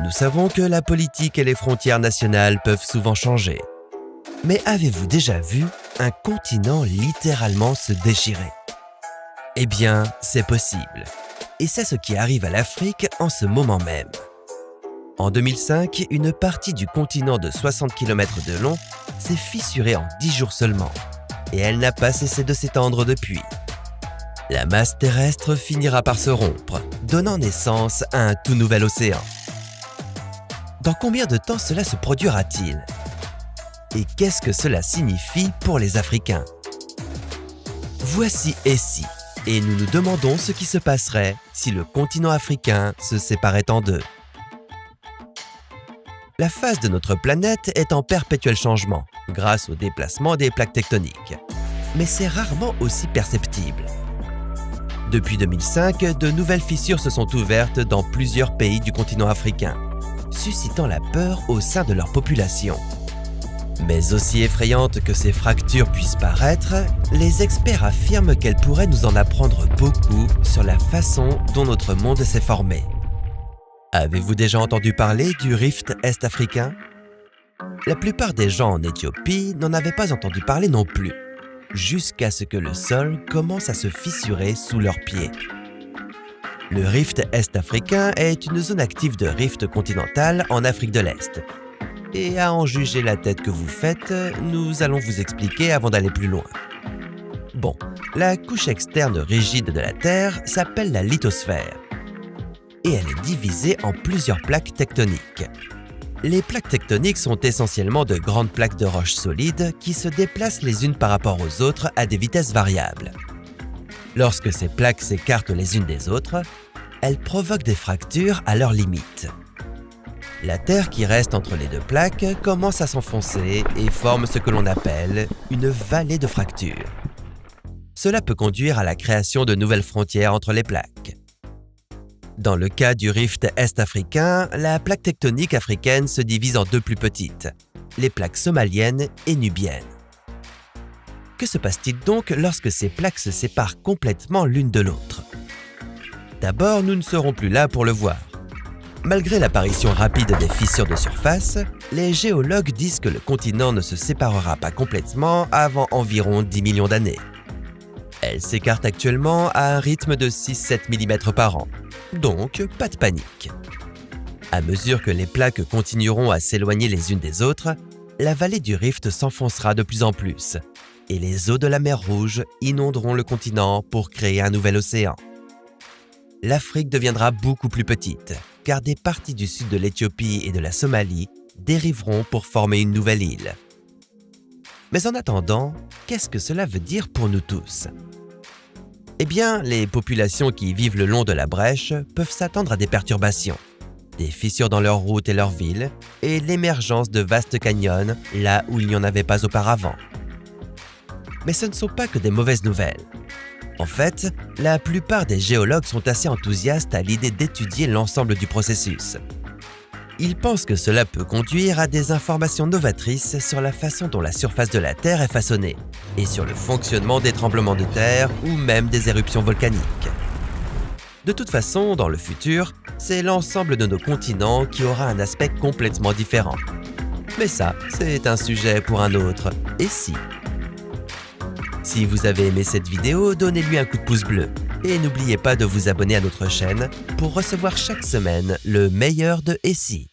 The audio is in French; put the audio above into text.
nous savons que la politique et les frontières nationales peuvent souvent changer. Mais avez-vous déjà vu un continent littéralement se déchirer? Eh bien, c'est possible. Et c'est ce qui arrive à l'Afrique en ce moment même. En 2005, une partie du continent de 60 km de long s'est fissurée en 10 jours seulement, et elle n'a pas cessé de s'étendre depuis. La masse terrestre finira par se rompre, donnant naissance à un tout nouvel océan. Dans combien de temps cela se produira-t-il? Et qu'est-ce que cela signifie pour les Africains? Voici Essie, et nous nous demandons ce qui se passerait si le continent africain se séparait en deux. La face de notre planète est en perpétuel changement grâce au déplacement des plaques tectoniques. Mais c'est rarement aussi perceptible. Depuis 2005, de nouvelles fissures se sont ouvertes dans plusieurs pays du continent africain, suscitant la peur au sein de leur population. Mais aussi effrayantes que ces fractures puissent paraître, les experts affirment qu'elles pourraient nous en apprendre beaucoup sur la façon dont notre monde s'est formé. Avez-vous déjà entendu parler du rift est-africain? La plupart des gens en Éthiopie n'en avaient pas entendu parler non plus, jusqu'à ce que le sol commence à se fissurer sous leurs pieds. Le rift est-africain est une zone active de rift continental en Afrique de l'Est. Et à en juger la tête que vous faites, nous allons vous expliquer avant d'aller plus loin. Bon, la couche externe rigide de la Terre s'appelle la lithosphère. Et elle est divisée en plusieurs plaques tectoniques. Les plaques tectoniques sont essentiellement de grandes plaques de roches solides qui se déplacent les unes par rapport aux autres à des vitesses variables. Lorsque ces plaques s'écartent les unes des autres, elles provoquent des fractures à leurs limites. La terre qui reste entre les deux plaques commence à s'enfoncer et forme ce que l'on appelle une vallée de fractures. Cela peut conduire à la création de nouvelles frontières entre les plaques. Dans le cas du rift est-africain, la plaque tectonique africaine se divise en deux plus petites, les plaques somaliennes et nubiennes. Que se passe-t-il donc lorsque ces plaques se séparent complètement l'une de l'autre? D'abord, nous ne serons plus là pour le voir. Malgré l'apparition rapide des fissures de surface, les géologues disent que le continent ne se séparera pas complètement avant environ 10 millions d'années. Elle s'écarte actuellement à un rythme de 6-7 mm par an, donc pas de panique. À mesure que les plaques continueront à s'éloigner les unes des autres, la vallée du rift s'enfoncera de plus en plus, et les eaux de la mer Rouge inonderont le continent pour créer un nouvel océan. L'Afrique deviendra beaucoup plus petite, car des parties du sud de l'Éthiopie et de la Somalie dériveront pour former une nouvelle île. Mais en attendant, qu'est-ce que cela veut dire pour nous tous? Eh bien, les populations qui vivent le long de la brèche peuvent s'attendre à des perturbations, des fissures dans leurs routes et leurs villes, et l'émergence de vastes canyons là où il n'y en avait pas auparavant. Mais ce ne sont pas que des mauvaises nouvelles. En fait, la plupart des géologues sont assez enthousiastes à l'idée d'étudier l'ensemble du processus. Ils pensent que cela peut conduire à des informations novatrices sur la façon dont la surface de la Terre est façonnée et sur le fonctionnement des tremblements de terre ou même des éruptions volcaniques. De toute façon, dans le futur, c'est l'ensemble de nos continents qui aura un aspect complètement différent. Mais ça, c'est un sujet pour un autre. Et si vous avez aimé cette vidéo, donnez-lui un coup de pouce bleu. Et n'oubliez pas de vous abonner à notre chaîne pour recevoir chaque semaine le meilleur de Essie.